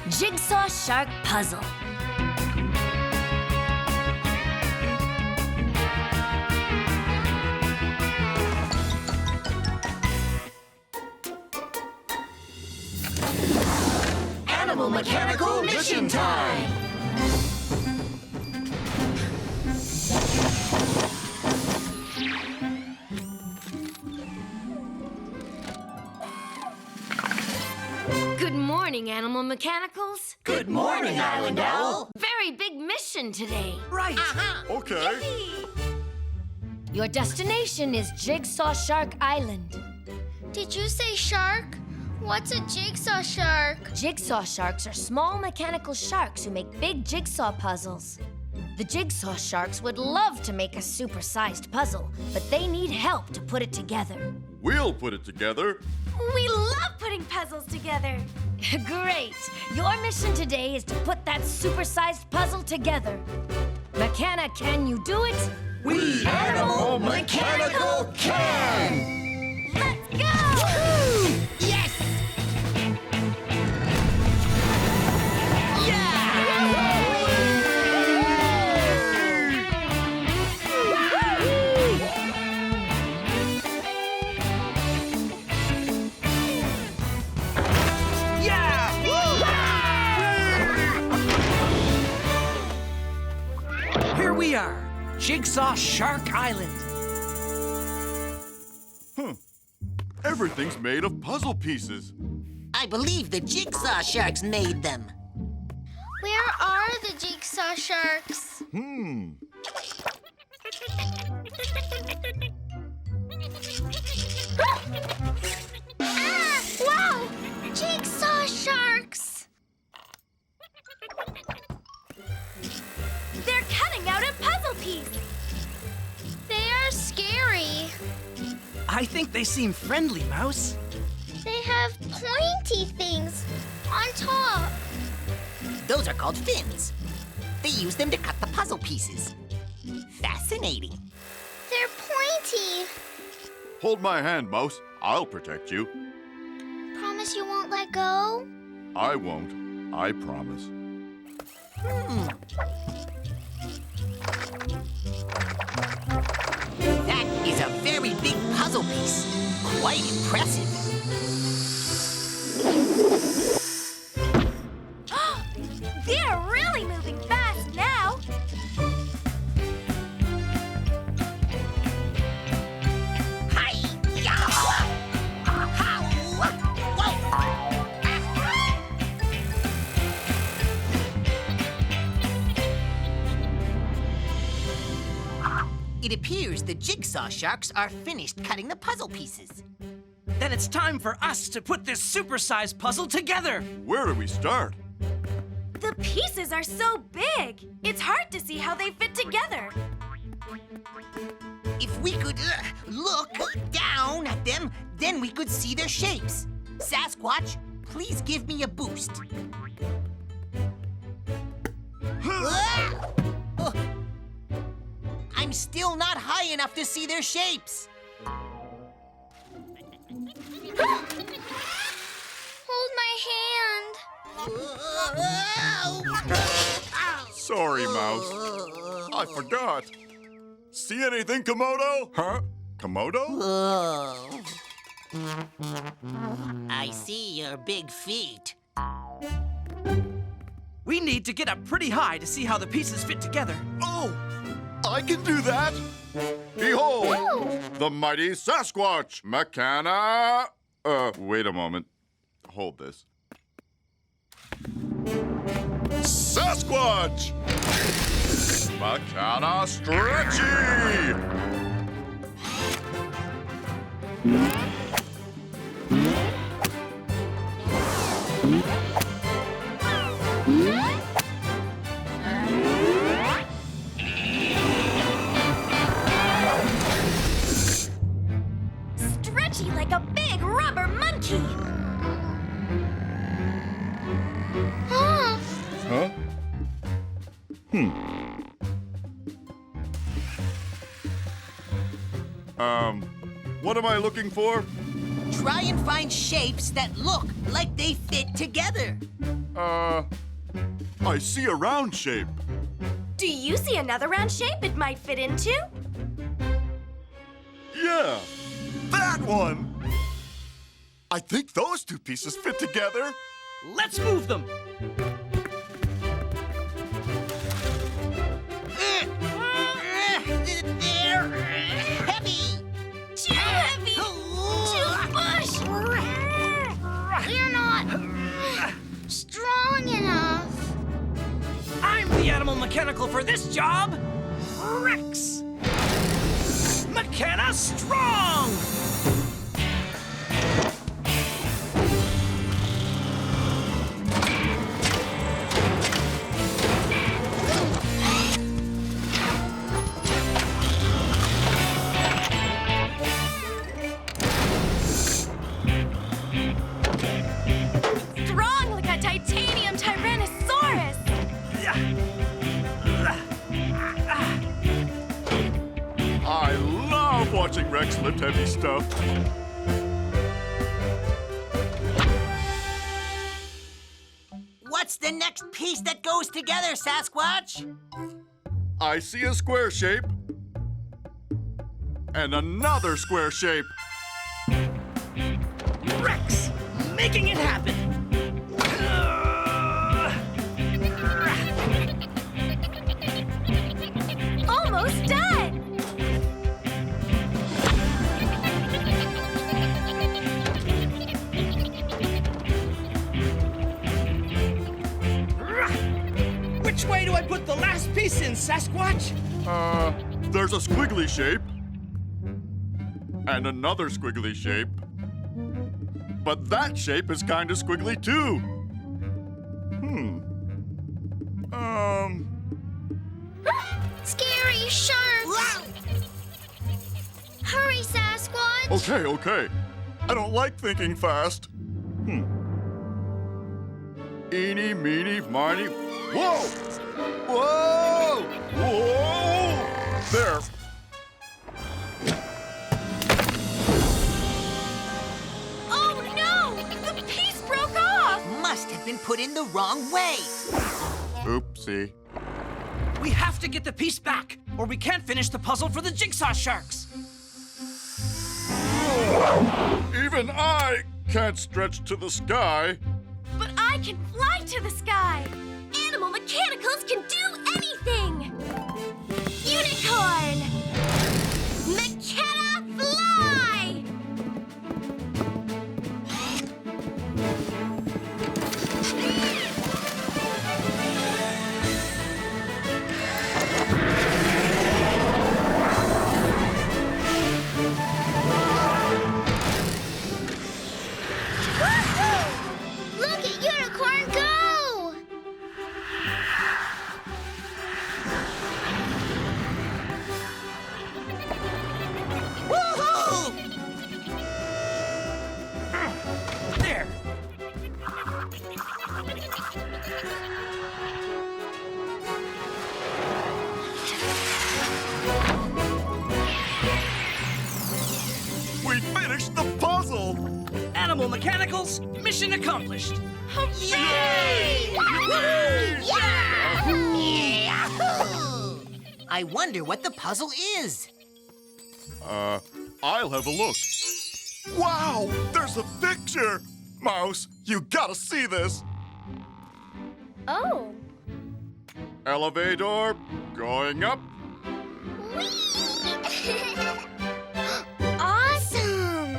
Jigsaw Shark Puzzle. Animal Mechanical Mission Time! Good morning, Animal Mechanicals. Good morning, Island Owl! Very big mission today. Right. Okay. Your destination is Jigsaw Shark Island. Did you say shark? What's a jigsaw shark? Jigsaw sharks are small mechanical sharks who make big jigsaw puzzles. The jigsaw sharks would love to make a super-sized puzzle, but they need help to put it together. We'll put it together. We love putting puzzles together. Great. Your mission today is to put that super-sized puzzle together. McKenna, can you do it? We Animal Mechanical can! Let's go! Yes! Here we are, Jigsaw Shark Island. Everything's made of puzzle pieces. I believe the Jigsaw Sharks made them. Where are the jigsaw sharks? Ah! Wow! Jigsaw sharks! They're cutting out a puzzle piece. They are scary. I think they seem friendly, Mouse. They have pointy things on top. Those are called fins. They use them to cut the puzzle pieces. Fascinating. They're pointy. Hold my hand, Mouse. I'll protect you. Promise you won't let go? I won't. I promise. That is a very big puzzle piece. Quite impressive. They're really moving fast now. Hi-ya! How! Whoa! It appears the Jigsaw Sharks are finished cutting the puzzle pieces. Then it's time for us to put this super-sized puzzle together. Where do we start? The pieces are so big. It's hard to see how they fit together. If we could look down at them, then we could see their shapes. Sasquatch, please give me a boost. I'm still not high enough to see their shapes. Hold my hand. Sorry, Mouse. I forgot. See anything, Komodo? Huh? Komodo? Oh. I see your big feet. We need to get up pretty high to see how the pieces fit together. Oh! I can do that! Behold! The mighty Sasquatch! McKenna! Wait a moment. Hold this. Sasquatch! McKenna Stretchy! Stretchy like a big rubber monkey. Huh? Huh? What am I looking for? Try and find shapes that look like they fit together. I see a round shape. Do you see another round shape it might fit into? Yeah, that one. I think those two pieces fit together. Let's move them. They're heavy. Too heavy! Too push! You're not strong enough. I'm the animal mechanical for this job, Rex. McKenna strong! Strong like a titanium tyrannosaurus! I love watching Rex lift heavy stuff. What's the next piece that goes together, Sasquatch? I see a square shape. And another square shape. Rex, making it happen. Almost done! Which way do I put the last piece in, Sasquatch? There's a squiggly shape. And another squiggly shape. But that shape is kind of squiggly too. Scary sharks! Hurry, Sasquatch! Okay. I don't like thinking fast. Eeny, meeny, miny. Whoa! Whoa! Whoa! There. Oh no! The piece broke off! Must have been put in the wrong way. Oopsie. We have to get the piece back, or we can't finish the puzzle for the Jigsaw sharks. Even I can't stretch to the sky. But I can fly to the sky! Animal mechanicals can do anything! Unicorn! McKenna fly! Look at Unicorn go! Woohoo! There. We finished the puzzle. Animal mechanicals, mission accomplished. Yay! Yahoo! Yahoo! I wonder what the puzzle is. I'll have a look. Wow, there's a picture. Mouse, you gotta see this. Oh. Elevator going up. Awesome!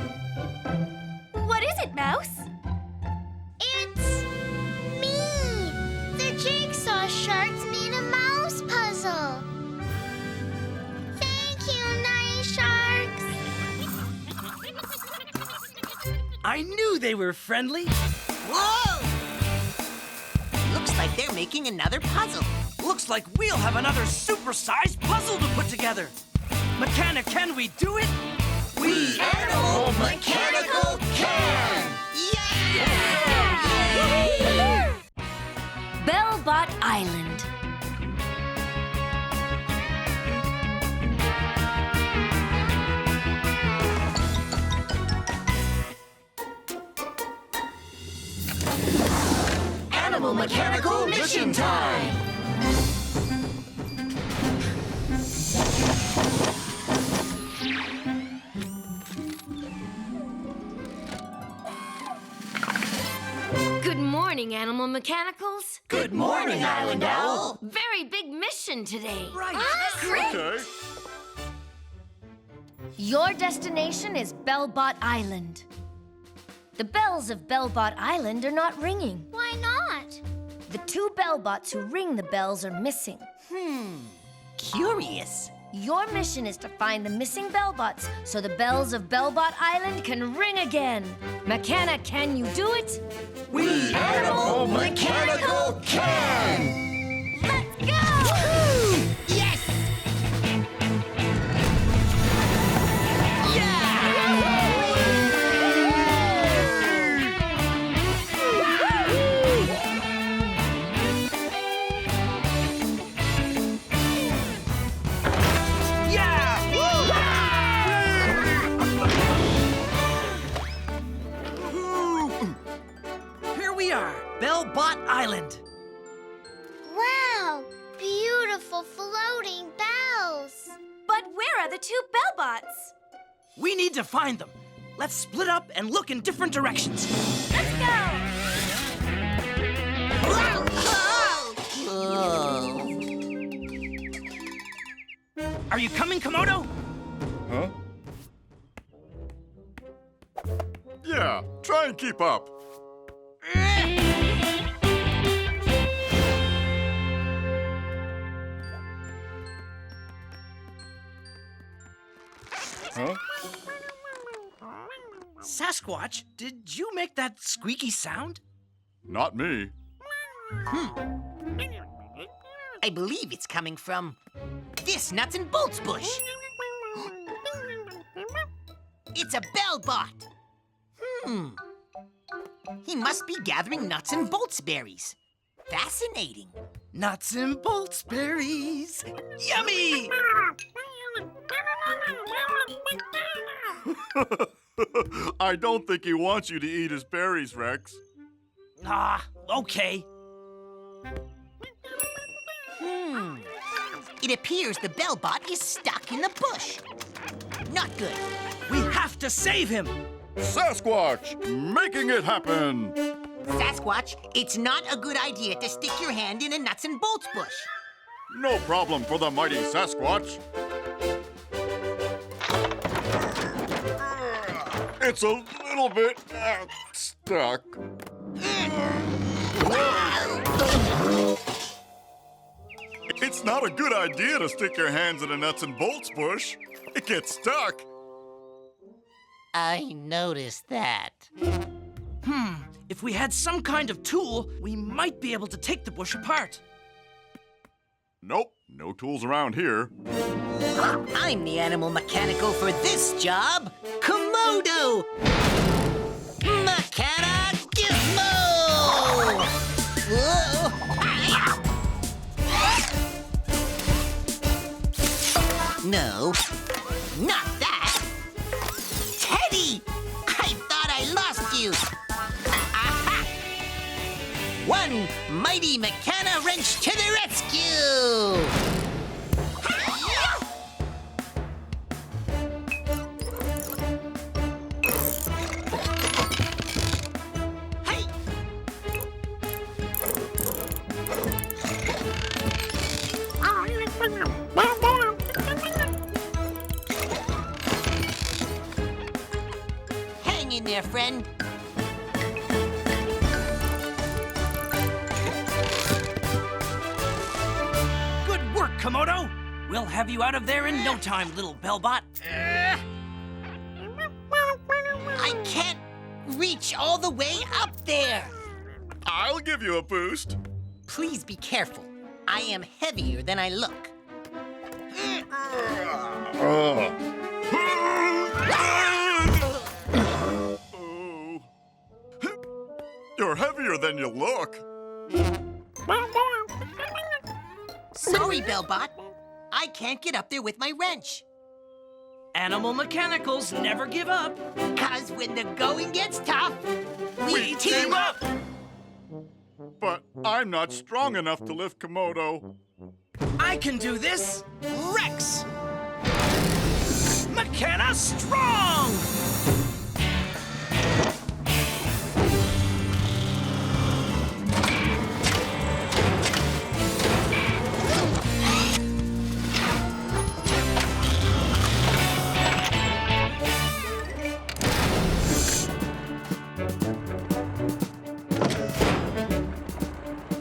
What is it, Mouse? It's me! The Jigsaw sharks made a mouse puzzle. Thank you, nice sharks. I knew they were friendly. Whoa! Looks like they're making another puzzle. Looks like we'll have another super-sized puzzle to put together. McKenna, can we do it? We Animal Mechanical can! Yeah! Bellbot Island. Animal Mechanical Mission Time! Good morning, Animal Mechanicals. Good morning, Island Owl! Very big mission today. Right. Okay. Your destination is Bellbot Island. The bells of Bellbot Island are not ringing. Why not? The 2 Bellbots who ring the bells are missing. Curious. Your mission is to find the missing Bellbots so the bells of Bellbot Island can ring again. McKenna, can you do it? We Animal Mechanical can! Let's go! Yes! Here we are, Bellbot Island. Wow, beautiful floating bells. But where are the 2 Bellbots? We need to find them. Let's split up and look in different directions. Let's go! Are you coming, Komodo? Huh? Yeah, try and keep up. Huh? Sasquatch, did you make that squeaky sound? Not me. I believe it's coming from this nuts and bolts bush. It's a Bellbot. He must be gathering nuts and bolts berries. Fascinating. Nuts and bolts berries. Yummy! I don't think he wants you to eat his berries, Rex. Ah, okay. It appears the Bellbot is stuck in the bush. Not good. We have to save him. Sasquatch, making it happen. Sasquatch, it's not a good idea to stick your hand in a nuts and bolts bush. No problem for the mighty Sasquatch. It's a little bit stuck. It's not a good idea to stick your hands in a nuts and bolts bush. It gets stuck. I noticed that. If we had some kind of tool, we might be able to take the bush apart. Nope, no tools around here. I'm the animal mechanical for this job, Komodo! McKenna Gizmo! Whoa. No, not that! Teddy! I thought I lost you! Aha! One mighty McKenna wrench to the rescue! Hang in there, friend. Good work, Komodo. We'll have you out of there in no time, little Bellbot. I can't reach all the way up there. I'll give you a boost. Please be careful. I am heavier than I look. You're heavier than you look. Sorry, Bellbot. I can't get up there with my wrench. Animal mechanicals never give up. 'Cause when the going gets tough, We team up! but I'm not strong enough to lift Komodo. I can do this! Rex! McKenna strong!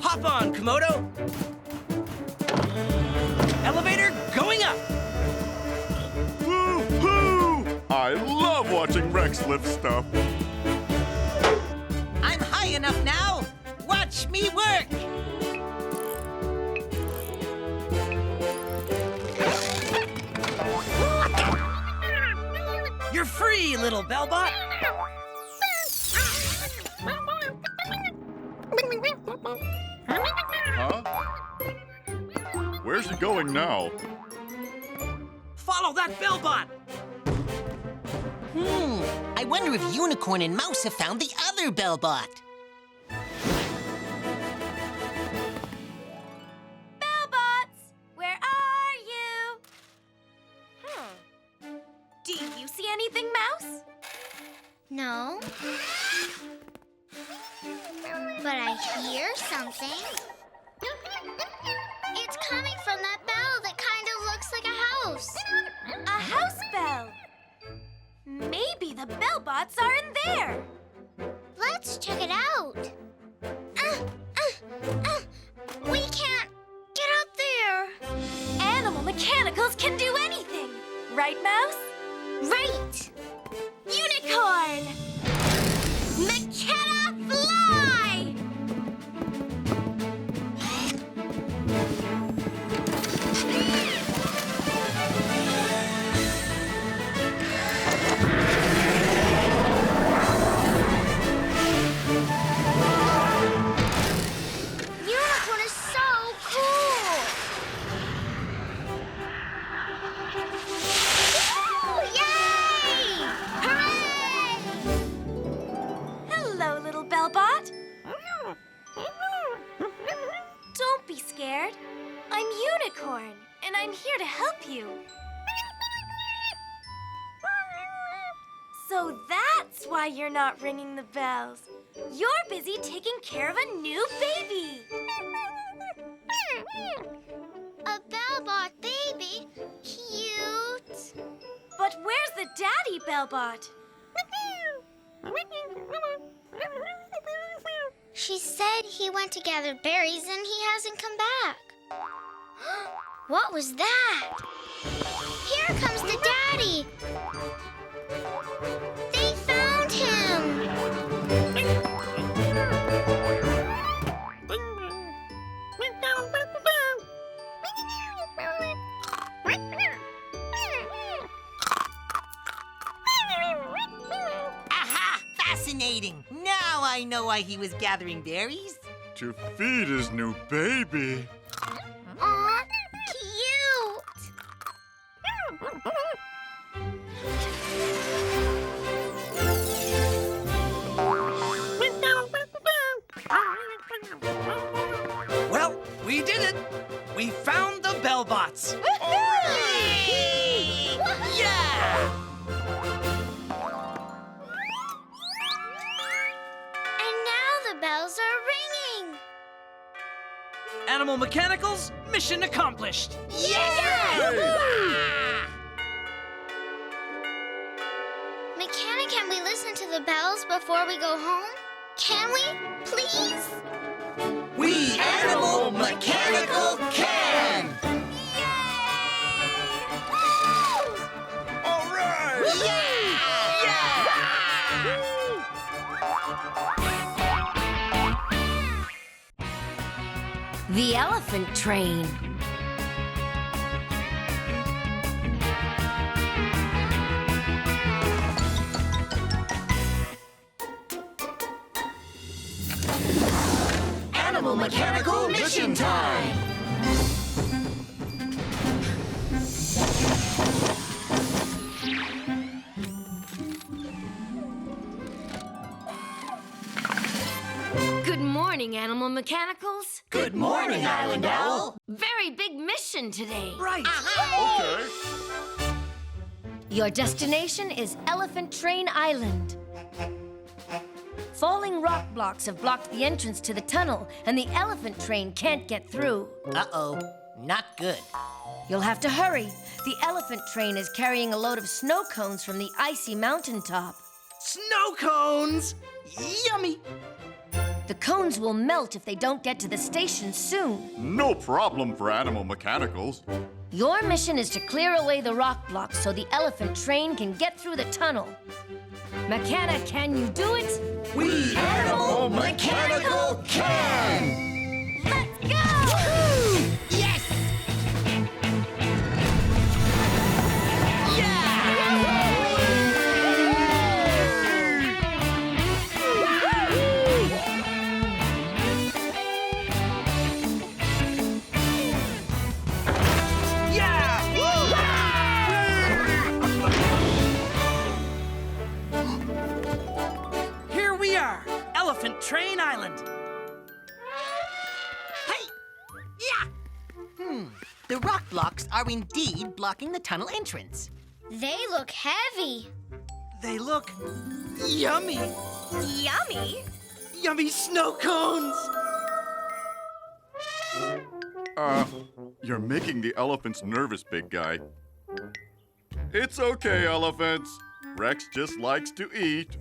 Hop on, Komodo! Elevator going up! Woo-hoo! I love watching Rex lift stuff. I'm high enough now. Watch me work. You're free, little Bellbot! Huh? Where's he going now? Follow that Bellbot! I wonder if Unicorn and Mouse have found the other Bellbot. Bellbots, where are you? Do you see anything, Mouse? No. But I hear something. It's coming from that bell that kind of looks like a house. A house bell. Maybe the Bellbots are in there. Let's check it out. We can't get up there. Animal mechanicals can do anything. Right, Mouse? Right. Unicorn! McKenna fly! Unicorn is so cool. Woo! Yay! Hooray! Hello, little Bellbot. Don't be scared. I'm Unicorn, and I'm here to help you. So that's why you're not ringing the bells. You're busy taking care of a new baby. A Bellbot baby? Cute. But where's the daddy Bellbot? She said he went to gather berries and he hasn't come back. What was that? Here comes the daddy. They found him. Aha! Fascinating. Now I know why he was gathering berries. To feed his new baby. Aw, cute. Well, we did it! We found the Bellbots! Hooray! Yeah! And now the bells are ringing. Animal Mechanicals, mission accomplished! McKenna, can we listen to the bells before we go home? Can we, please? We Animal Mechanical can! All right! The elephant train. Animal Mechanical mission time! Good morning. morning, Animal Mechanicals. Good morning, Island Owl. Very big mission today. Right. Okay. Your destination is Elephant Train Island. Falling rock blocks have blocked the entrance to the tunnel, and the elephant train can't get through. Uh-oh, not good. You'll have to hurry. The elephant train is carrying a load of snow cones from the icy mountaintop. Snow cones! Yummy! The cones will melt if they don't get to the station soon. No problem for Animal Mechanicals. Your mission is to clear away the rock blocks so the elephant train can get through the tunnel. McKenna, can you do it? We Animal Mechanical can! Let's go! Yes! Here we are, Elephant Train Island. Hey! Yeah! The rock blocks are indeed blocking the tunnel entrance. They look heavy. They look yummy. Yummy! Yummy snow cones! You're making the elephants nervous, big guy. It's okay, elephants. Rex just likes to eat.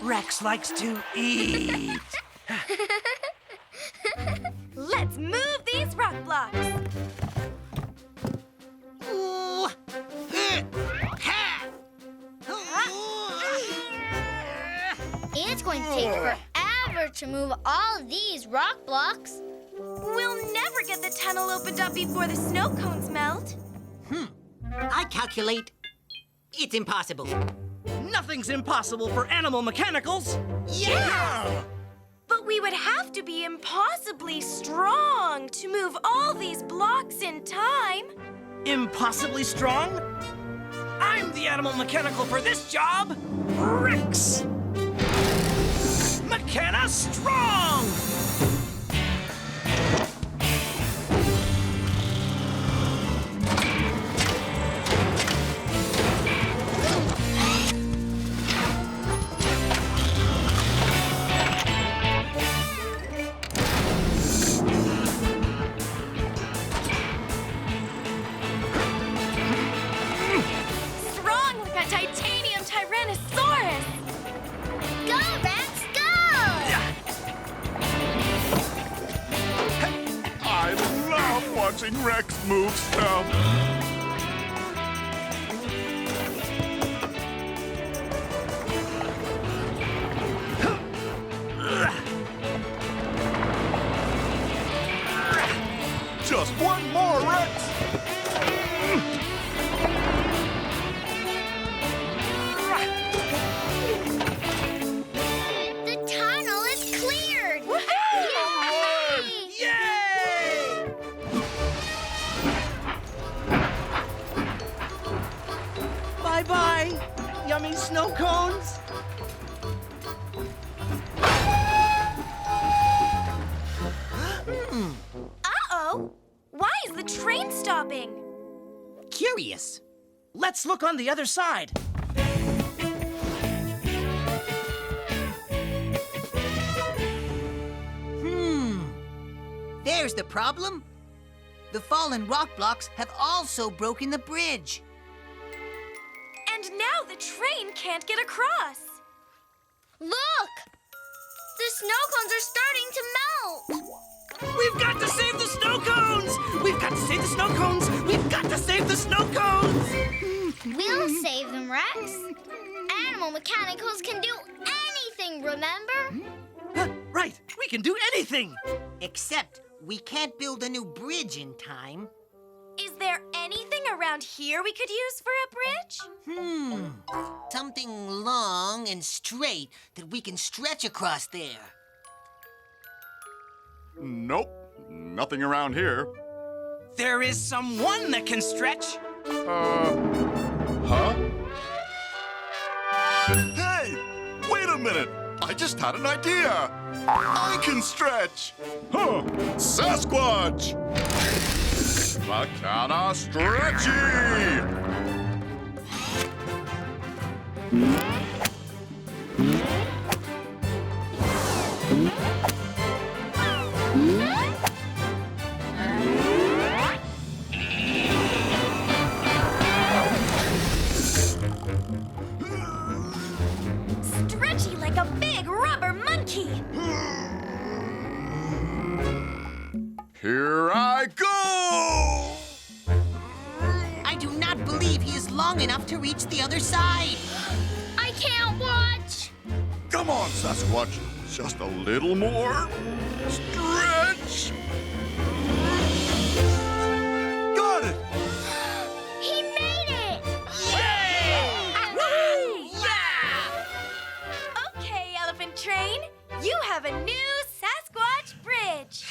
Rex likes to eat. Let's move these rock blocks. Ooh. Ha. It's going to take forever to move all of these rock blocks. We'll never get the tunnel opened up before the snow cones melt. I calculate it's impossible. Nothing's impossible for Animal Mechanicals. Yeah! But we would have to be impossibly strong to move all these blocks in time. Impossibly strong? I'm the Animal Mechanical for this job, Rex! McKenna Strong! Strong like a titanium tyrannosaurus. Go, Rex, go! I love watching Rex move stuff. Just one more, Rex. The tunnel is cleared! Yay! Yay! Bye-bye, yummy snow cones. Uh-oh. Why is the train stopping? Curious. Let's look on the other side. There's the problem. The fallen rock blocks have also broken the bridge. And now the train can't get across. Look! The snow cones are starting to melt! We've got to save the snow cones! We've got to save the snow cones! We've got to save the snow cones! We'll save them, Rex. Animal Mechanicals can do anything, remember? Right, we can do anything! Except we can't build a new bridge in time. Is there anything around here we could use for a bridge? Something long and straight that we can stretch across there. Nope, nothing around here. There is someone that can stretch. Huh? Hey, wait a minute. I just had an idea. I can stretch. Huh. Sasquatch. McKenna stretchy. Stretchy like a big rubber monkey. Here I go! I do not believe he is long enough to reach the other side. I can't watch. Come on, Sasquatch. Just a little more. Stretch. Got it! He made it. Okay, Elephant Train, you have a new Sasquatch bridge.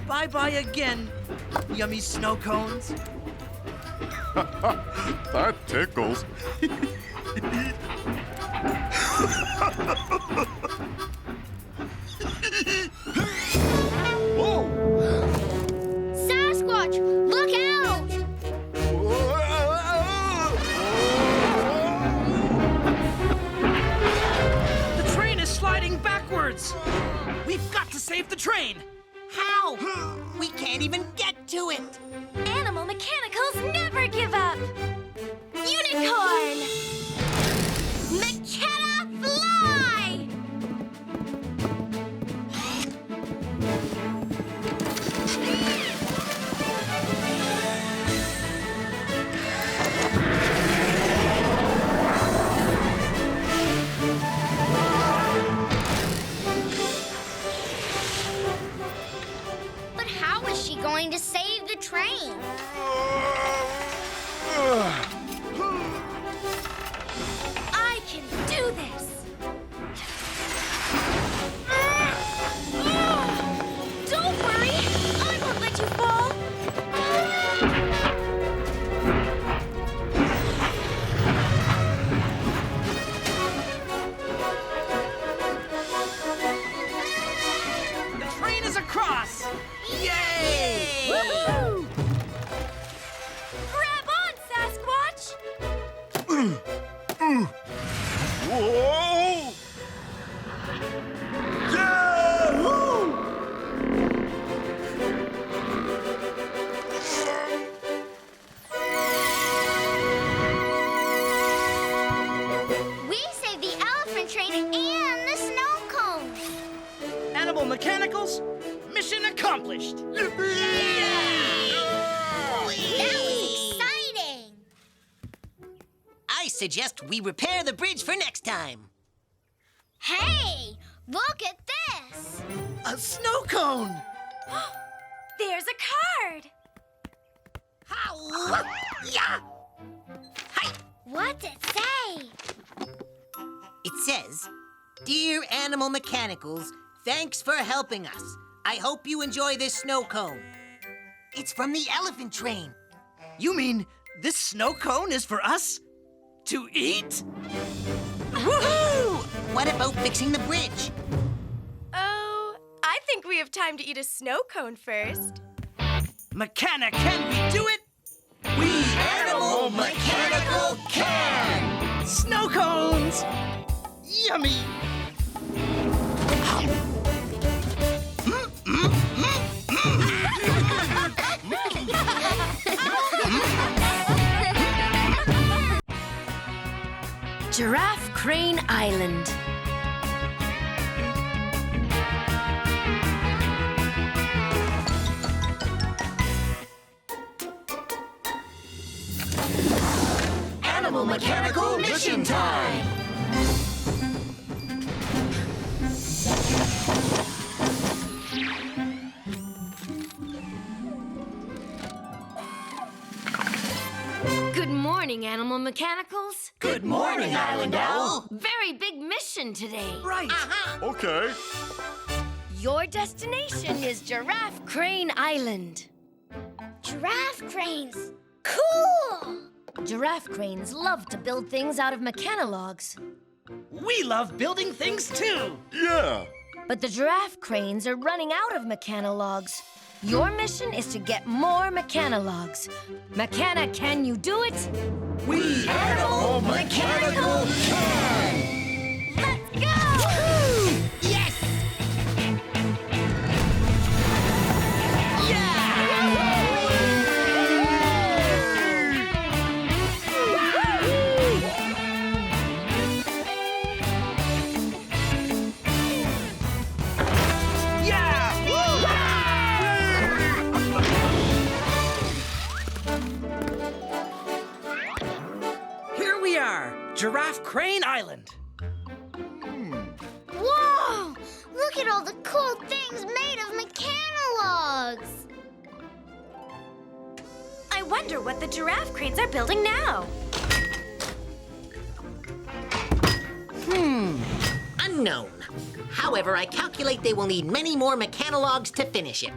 Bye-bye again, yummy snow cones. That tickles. Whoa! Sasquatch, look out! The train is sliding backwards. We've got to save the train. How? We can't even get to it. Animal mechanicals never give up. Unicorn! McKenna fly! But how is she going to save the train? I can do this! Don't worry! I won't let you fall! The train is across. Yay! Woohoo! Grab on, Sasquatch! Whoa! Yahoo! We saved the elephant train and the snow cone. Animal mechanicals, mission accomplished. That was exciting. I suggest we repair the bridge for next time. Hey, look at this. A snow cone. There's a card! How? Yeah. Hi. What's it say? It says, "Dear Animal Mechanicals, thanks for helping us. I hope you enjoy this snow cone." It's from the elephant train. You mean this snow cone is for us to eat? Woohoo! What about fixing the bridge? Oh, I think we have time to eat a snow cone first. McKenna, can we do it? We Animal Mechanical can! Snow cones! Yummy! Giraffe Crane Island. Animal Mechanical Mission Time! Good morning, Animal Mechanicals. Good morning, Island Owl! Very big mission today. Right! Okay. Your destination is Giraffe Crane Island. Giraffe cranes. Cool! Giraffe cranes love to build things out of McKenna logs. We love building things too. Yeah. But the giraffe cranes are running out of McKenna logs. Your mission is to get more McKenna logs. McKenna, can you do it? We Animal Mechanical can! Let's go! Yes! Here we are, Giraffe Crane Island. Whoa! Look at all the cool things made of McKenna logs. I wonder what the giraffe cranes are building now. Unknown. However, I calculate they will need many more mechanalogs to finish it.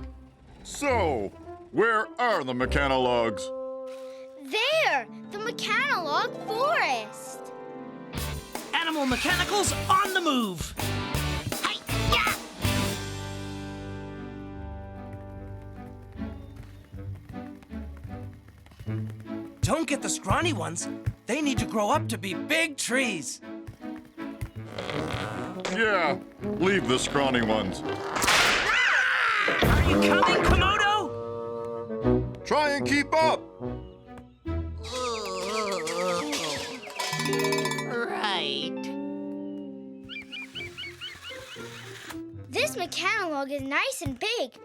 So, where are the McKenna logs? There! The McKenna log forest. Animal Mechanicals on the move. Hi-ya! Don't get the scrawny ones. They need to grow up to be big trees. Yeah, leave the scrawny ones. Are you coming, Komodo? Try and keep up. Right. This McKenna log is nice and big.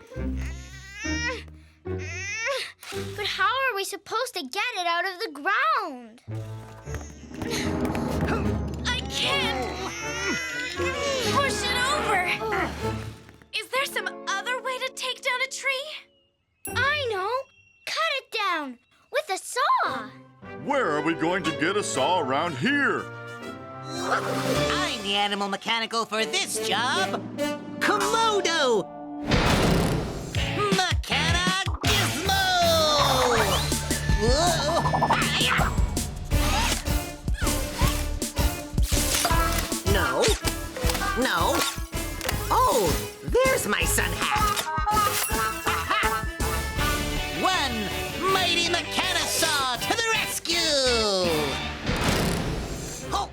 But how are we supposed to get it out of the ground? I can't push it over. Is there some other way to take down a tree? I know. Cut it down with a saw. Where are we going to get a saw around here? I'm the animal mechanical for this job. Komodo! McKenna Gizmo! Whoa! Hi-ya! No. No. Oh, there's my sun hat. Ha! One mighty McKenna saw to the rescue! Oh!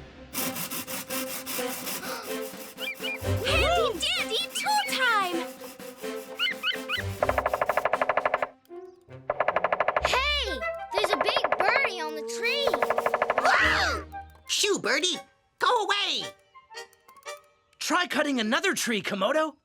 Handy dandy tool time! Hey, there's a big birdie on the tree. Whoa! Shoo, birdie! Go away! Try cutting another tree, Komodo.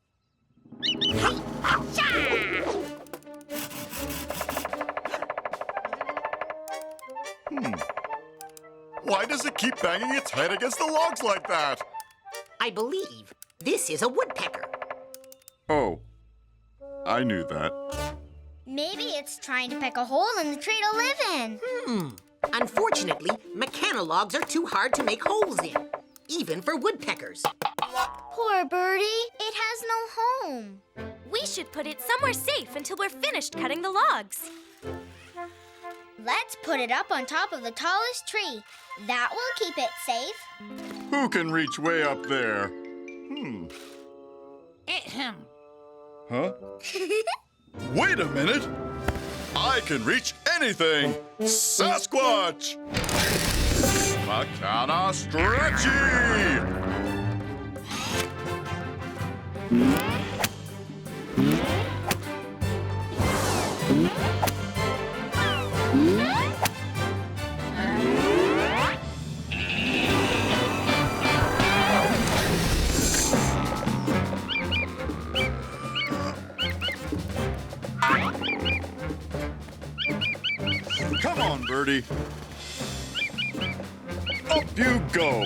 Why does it keep banging its head against the logs like that? I believe this is a woodpecker. Oh, I knew that. Maybe it's trying to peck a hole in the tree to live in. Unfortunately, mechanalogs are too hard to make holes in, even for woodpeckers. Poor birdie. It has no home. We should put it somewhere safe until we're finished cutting the logs. Let's put it up on top of the tallest tree. That will keep it safe. Who can reach way up there? Huh? Wait a minute! I can reach anything! Sasquatch! McKenna Stretchy! Come on, Birdie. Up you go.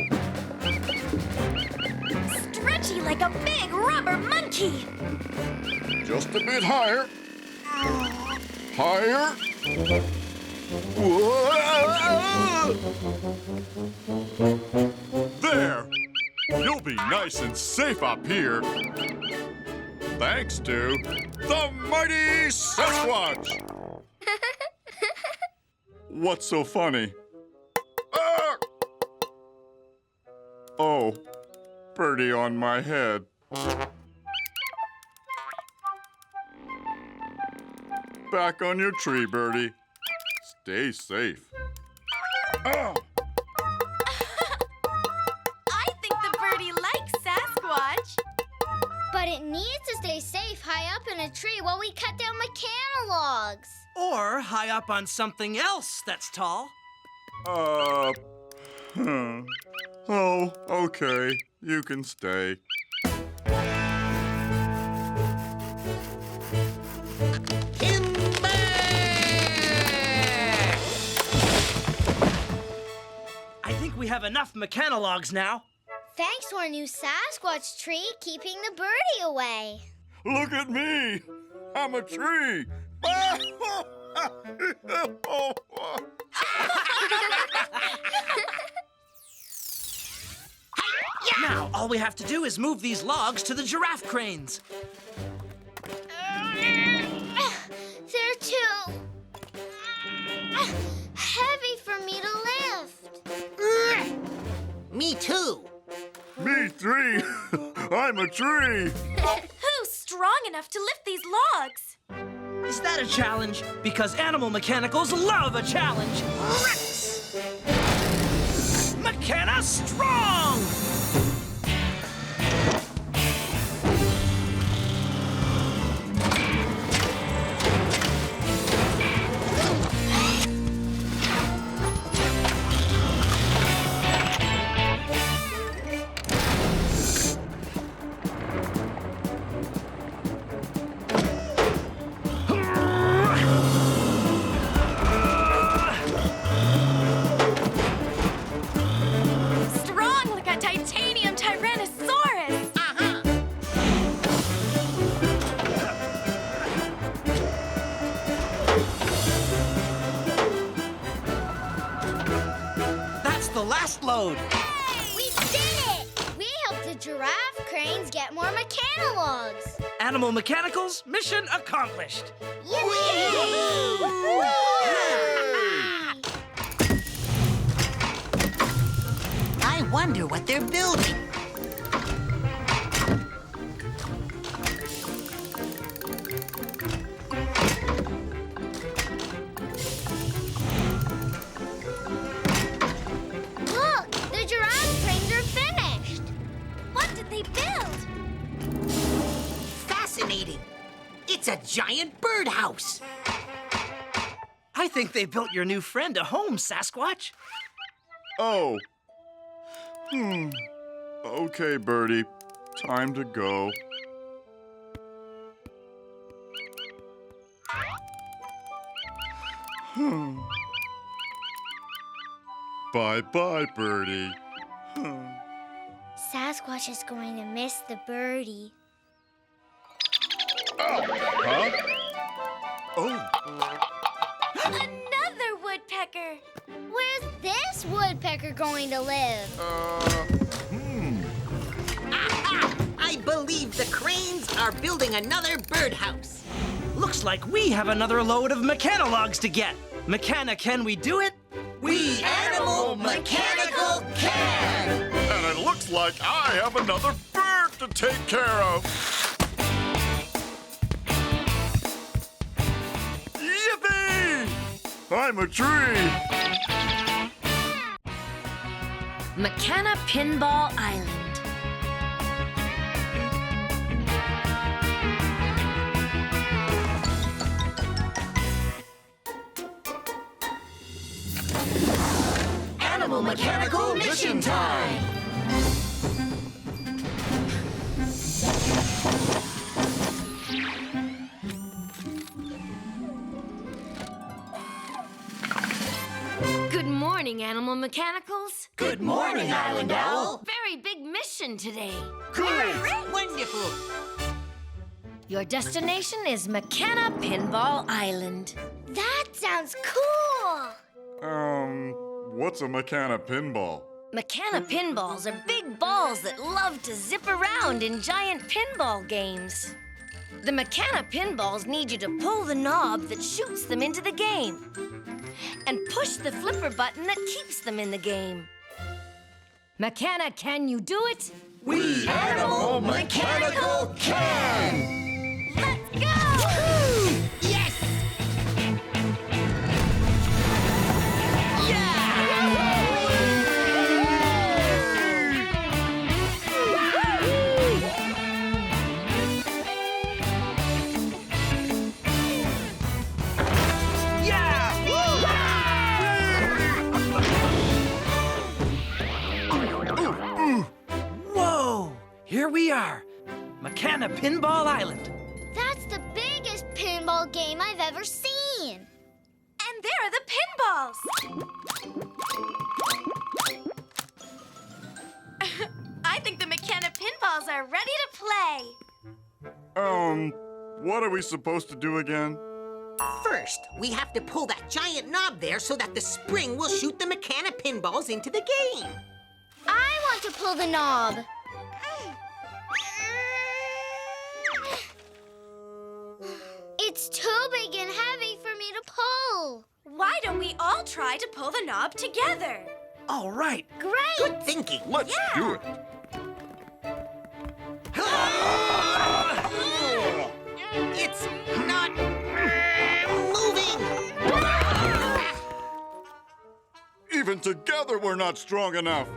Stretchy like a big rubber monkey. Just a bit higher. Higher. Whoa. There. You'll be nice and safe up here. Thanks to the mighty Sasquatch. What's so funny? Ah! Oh, birdie on my head. Back on your tree, birdie. Stay safe. Ah! I think the birdie likes Sasquatch. But it needs to stay safe high up in a tree while we cut down McKenna logs. Or high up on something else that's tall. Oh, okay. You can stay. I think we have enough McKenna logs now. Thanks to our new Sasquatch tree keeping the birdie away. Look at me. I'm a tree. Now, all we have to do is move these logs to the giraffe cranes. They're too heavy for me to lift. Me too. Me three. I'm a tree. Who's strong enough to lift these logs? Is that a challenge? Because animal mechanicals love a challenge. Rex! McKenna strong! Strong like a titanium Tyrannosaurus. That's the last load. We did it! We helped the giraffe cranes get more McKenna logs. Animal mechanicals, mission accomplished. I wonder what they're building. Look, the giraffe cranes are finished. What did they build? Fascinating. It's a giant birdhouse. I think they built your new friend a home, Sasquatch. Oh. Okay, birdie. Time to go. Bye-bye, birdie. Sasquatch is going to miss the birdie. Huh? Oh. Another woodpecker. Where's this woodpecker going to live? I believe the cranes are building another birdhouse. Looks like we have another load of McKenna logs to get. McKenna, can we do it? We Animal Mechanical can! And it looks like I have another bird to take care of. Yippee! I'm a tree. McKenna Pinball Island. Animal Mechanical Mission Time! Good morning, Animal Mechanicals. Good morning, Island Owl! Very big mission today. Great! Wonderful! Your destination is McKenna Pinball Island. That sounds cool! What's a McKenna pinball? McKenna pinballs are big balls that love to zip around in giant pinball games. The McKenna pinballs need you to pull the knob that shoots them into the game and push the flipper button that keeps them in the game. McKenna, can you do it? We Animal Mechanical can! Let's go! Yes! Whoa! Here we are, McKenna Pinball Island. That's the biggest pinball game I've ever seen. And there are the pinballs. I think the McKenna pinballs are ready to play. What are we supposed to do again? First, we have to pull that giant knob there so that the spring will shoot the McKenna pinballs into the game. I want to pull the knob. It's too big and heavy for me to pull. Why don't we all try to pull the knob together? All right. Great! Good thinking. Let's do it. It's not moving. Even together, we're not strong enough.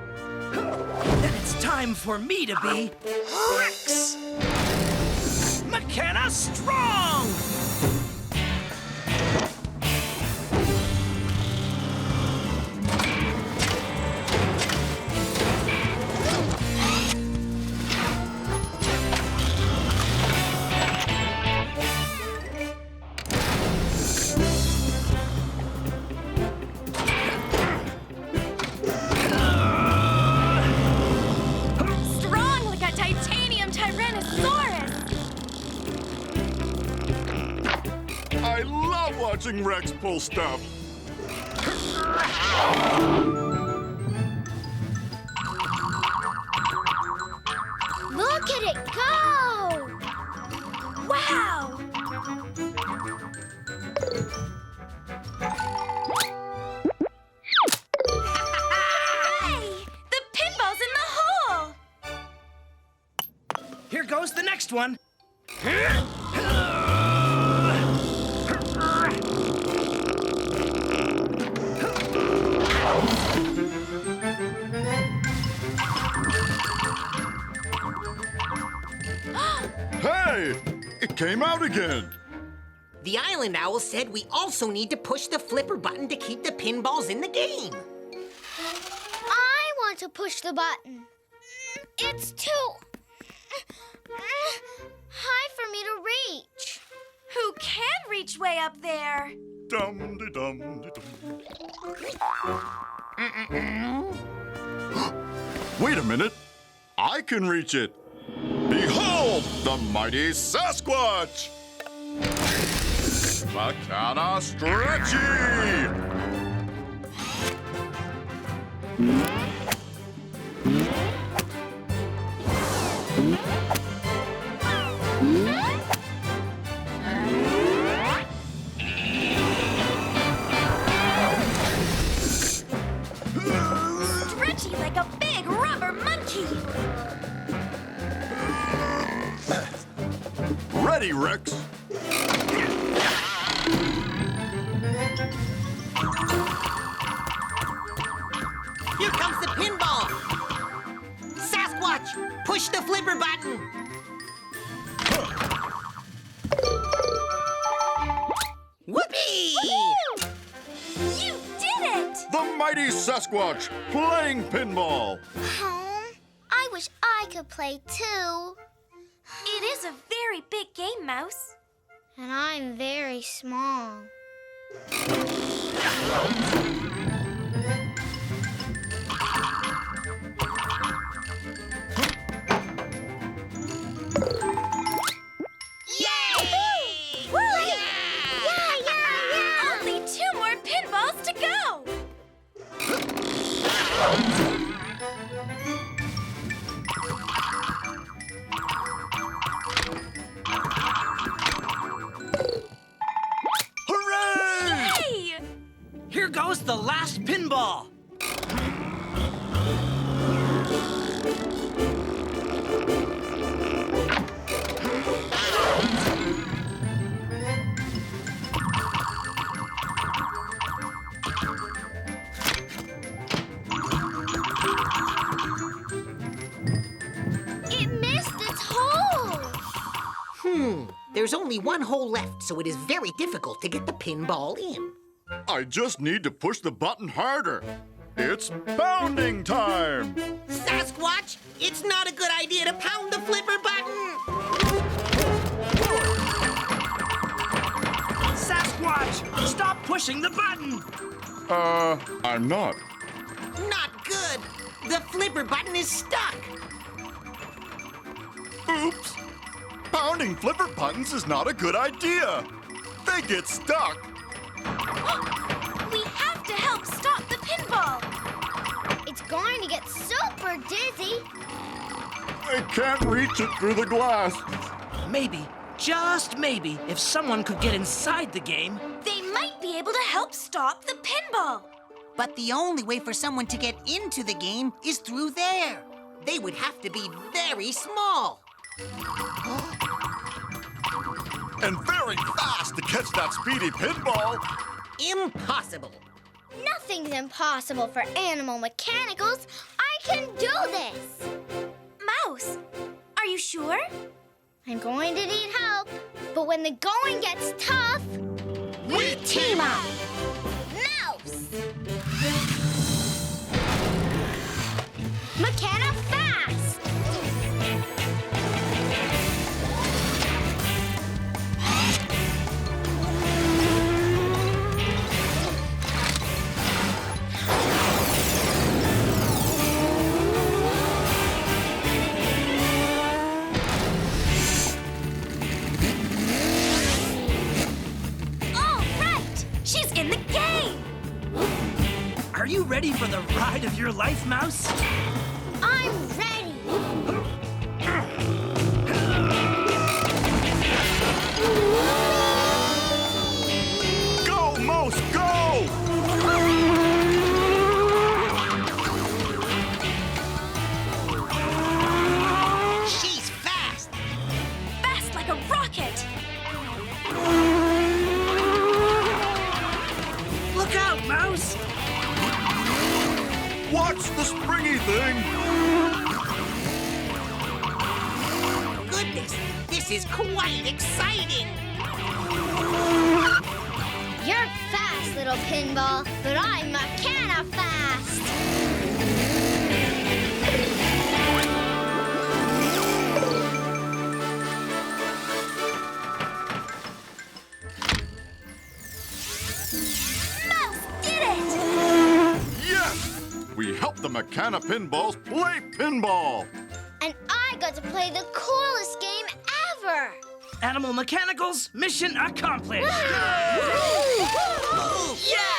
Then it's time for me to be Rex. McKenna strong! Strong like a titanium tyrannosaurus. I love watching Rex pull stuff. Look at it go! Wow! Hooray! The pinball's in the hole! Here goes the next one. Hey! It came out again. The Island Owl said we also need to push the flipper button to keep the pinballs in the game. I want to push the button. It's too high for me to reach. Who can reach way up there? Dum-de-dum-de-dum. Wait a minute. I can reach it. Behold, the mighty Sasquatch! McKenna Stretchy! Stretchy like a big rubber monkey. Ready, Rex? Here comes the pinball. Sasquatch, push the flipper button. Whoopee! You did it! The mighty Sasquatch playing pinball. I wish I could play too. It is a very big game, Mouse. And I'm very small. Yay! Woo! Yeah! Only 2 more pinballs to go! There's only one hole left, so it is very difficult to get the pinball in. I just need to push the button harder. It's pounding time! Sasquatch, it's not a good idea to pound the flipper button! Sasquatch, stop pushing the button! I'm not. Not good! The flipper button is stuck! Oops! Pounding flipper buttons is not a good idea. They get stuck. We have to help stop the pinball. It's going to get super dizzy. I can't reach it through the glass. Maybe, just maybe, if someone could get inside the game. They might be able to help stop the pinball. But the only way for someone to get into the game is through there. They would have to be very small. And very fast to catch that speedy pinball. Impossible. Nothing's impossible for animal mechanicals. I can do this. Mouse, are you sure? I'm going to need help. But when the going gets tough, we team up. Mouse! McKenna fast! All right, she's in the game. Are you ready for the ride of your life, Mouse? I'm ready. Go, Mouse, go! She's fast. Fast like a rocket. Look out, Mouse! Watch the springy thing. Goodness, this is quite exciting. You're fast, little pinball, but I'm McKenna fast. Mouse did it! Yes! We helped the McKenna pinballs play pinball. And I got to play the coolest game ever. Animal Mechanicals, mission accomplished! Yeah!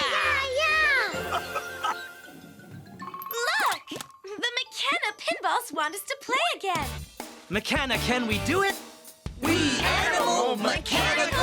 Look! The McKenna pinballs want us to play again. McKenna, can we do it? We Animal Mechanical